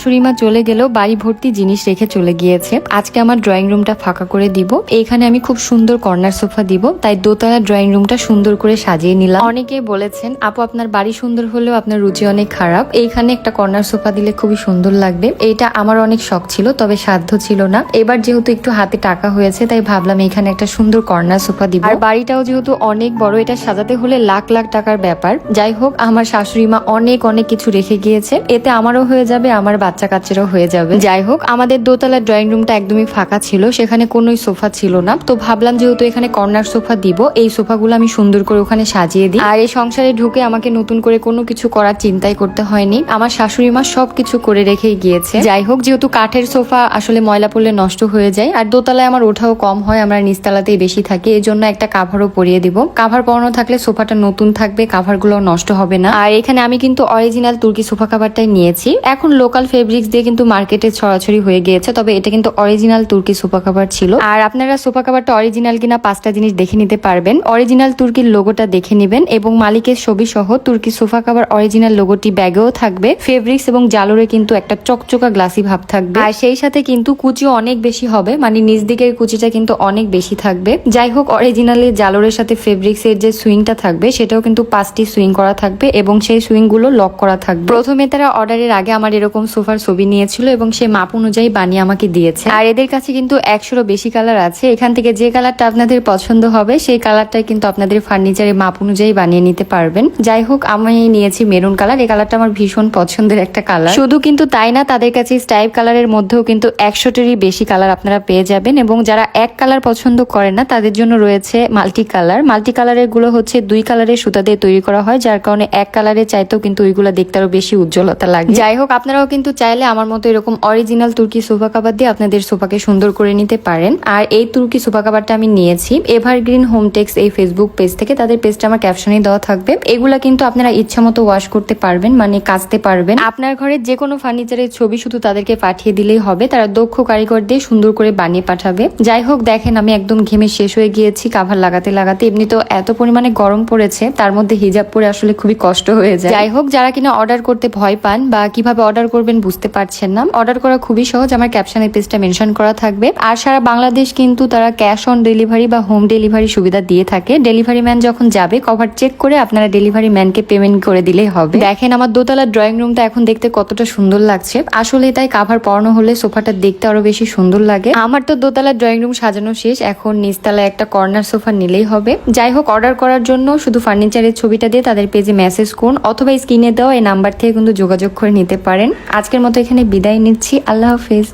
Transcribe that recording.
শাশুড়ি মা চলে গেলেও বাড়ি ভর্তি জিনিস রেখে চলে গিয়েছে। আজকে আমার ড্রয়িং রুমটা ফাঁকা করে দিব। এইখানে আমি খুব সুন্দর কর্নার সোফা দিব, তাই দোতলা ড্রয়িং রুমটা সুন্দর করে সাজিয়ে নিলাম। অনেকেই বলেছেন আপু আপনার বাড়ি সুন্দর হলেও আপনার রুচি অনেক খারাপ, এইখানে একটা কর্নার সোফা দিলে খুবই সুন্দর লাগবে। এইটা আমার অনেক শখ ছিল, তবে সাধ্য ছিল না। এবার যেহেতু একটু হাতে টাকা হয়েছে তাই ভাবলাম এখানে একটা সুন্দর কর্নার সোফা দিব। আর বাড়িটাও যেহেতু অনেক বড়, এটা সাজাতে হলে লাখ লাখ টাকার ব্যাপার। যাই হোক, আমার শাশুড়ি মা অনেক অনেক কিছু রেখে গিয়েছে, এতে আমারও হয়ে যাবে, আমার বাচ্চা কাচ্চারও হয়ে যাবে। যাই হোক, আমাদের দোতলার ড্রয়িং রুমটা একদমই ফাঁকা ছিল, সেখানে কোনোই সোফা ছিল না। তো ভাবলাম যেহেতু এখানে কর্নার সোফা দিব, এই সোফাগুলো আমি সুন্দর করে ওখানে সাজিয়ে দিই। আর এই সংসারে ঢুকে আমাকে নতুন করে কোনো কিছু করার চিন্তাই করতে হয়নি, আমার শাশুড়ি মা সবকিছু করে রেখেই গিয়েছে। যাই হোক, যেহেতু কাঠের সোফা আসলে ময়লা পড়লে নষ্ট হয়ে যায়, আর দোতলায় আমার ওঠাও কম হয়, আমরা নিচতলাতেই বেশি থাকি, এই জন্য একটা কাভারও পরিয়ে দিব। কাভার পরানো থাকলে সোফাটা নতুন থাকবে, কাভার গুলো নষ্ট হবে না। আর এখানে আমি কিন্তু অরিজিনাল তুর্কি সোফা কাভারটাই নিয়েছি। এখন লোকাল ফেব্রিক্স দিয়ে কিন্তু মার্কেটে ছড়াছড়ি হয়ে গিয়েছে, তবে এটা কিন্তু অরিজিনাল তুর্কি সোফা কাভার ছিল। আর আপনারা সোফা কাভারটা অরিজিনাল কিনা 5টা জিনিস দেখে নিতে পারবেন। অরিজিনাল তুর্কির লোগোটা দেখে নেবেন এবং মালিকের ছবি সহ তুর্কি সোফা কাভার অরিজিনাল লোগোটি ব্যাগেও থাকবে। ফেব্রিক্স এবং জালোরে কিন্তু একটা চকচকা গ্লাসি ভাব থাকবে, আর সেই সাথে কিন্তু কুচিও অনেক বেশি হবে, মানে নিচ দিকের কুচিটা কিন্তু অনেক বেশি থাকবে। যাই হোক, অরিজিনালি জালোরের সাথে ফেব্রিক্স এর যে সুইংটা থাকবে সেটাও কিন্তু 5টি সুইং করা থাকবে এবং সেই সুইং গুলো লক করা থাকবে। প্রথমে তারা অর্ডারের আগে আমার এরকম সোফার ছবি নিয়েছিল এবং সে মাপ অনুযায়ী বানিয়ে আমাকে দিয়েছে। আর এদের কাছে কিন্তু 100-এরও বেশি কালার আছে, এখান থেকে যে কালারটা আপনাদের পছন্দ হবে সেই কালারটাই কিন্তু আপনাদের ফার্নিচারের মাপ অনুযায়ী বানিয়ে নিতে পারবেন। যাই হোক, আমি নিয়েছি মেরুন কালার, এই কালারটা আমার ভীষণ পছন্দের একটা কালার। শুধু কিন্তু তাই না, তাদের কাছে স্টাইপ কালারের মধ্যেও কিন্তু 100-টিরই বেশি কালার আপনারা পেয়ে যাবেন। এবং যারা এক কালার পছন্দ করে না তাদের জন্য রয়েছে মাল্টি কালার। মাল্টি কালারের গুলো হচ্ছে 2 কালারের সুতা দিয়ে তৈরি করা হয়, যার কারণে এক কালারের চাইতেও কিন্তু ওইগুলো দেখতে আরো বেশি উজ্জ্বলতা লাগে। যাই হোক, আপনারাও কিন্তু চাইলে আমার মতো এরকম অরিজিনাল তুর্কি সোফা কাভার দিয়ে আপনাদের সোফাকে সুন্দর করে নিতে পারেন। আর এই তুর্কি সোফা কাভারটা আমি নিয়েছি এভারগ্রিন হোমটেক্স এই ফেসবুক পেজ থেকে, তাদের পেজটা আমার ক্যাপশনে দেওয়া থাকবে। এগুলা কিন্তু আপনারা ইচ্ছা মতো ওয়াশ করতে পারবেন, মানে কাচতে পারবেন। আপনার ঘরের যে কোনো ফার্নিচারের ছবি শুধু তাদেরকে পাঠিয়ে দিলেই হবে, তারা দক্ষ কারিগর দিয়ে সুন্দর করে বানিয়ে পাঠাবে। যাই হোক, দেখেন আমি একদম ঘেমে শেষ হয়ে গিয়েছি কাভার লাগাতে লাগাতে। এমনি তো এত পরিমাণে গরম পড়েছে, তার মধ্যে হিজাব পরে আসলে খুবই কষ্ট হয়ে যায়। যাই হোক, যারা কিনা অর্ডার করতে ভয় পান বা কিভাবে অর্ডার করবেন বুঝতে পারছেন না, অর্ডার করা খুবই সহজ, আমার ক্যাপশনে পেজটা মেনশন করা থাকবে। আর সারা বাংলাদেশ কিন্তু তারা ক্যাশ অন ডেলিভারি বা হোম ডেলিভারি সুবিধা দিয়ে থাকে। ডেলিভারি ম্যান যখন যাবে কভার চেক করে আপনারা ডেলিভারি ম্যানকে পেমেন্ট করে দিলেই হবে। দেখেন আমার দোতলার ড্রয়িং রুমটা এখন দেখতে কতটা সুন্দর লাগছে, আসলে তাই কাভার পরানো হলে সোফাটা দেখতে আরো বেশি সুন্দর লাগে। আমার তো দোতলার ড্রয়িং রুম সাজানো শেষ, এখন নিচতলায় একটা কর্নার সোফা নিলেই হবে। যাই হোক, অর্ডার করার জন্য শুধু ফার্নিচারের ছবিটা দিয়ে তাদের পেজে মেসেজ করুন অথবা স্ক্রিনে দেওয়া এই নাম্বার থেকে কিন্তু যোগাযোগ করে নিতে পারেন। আজকের মতো এখানে বিদায় নিচ্ছি, আল্লাহ হাফেজ।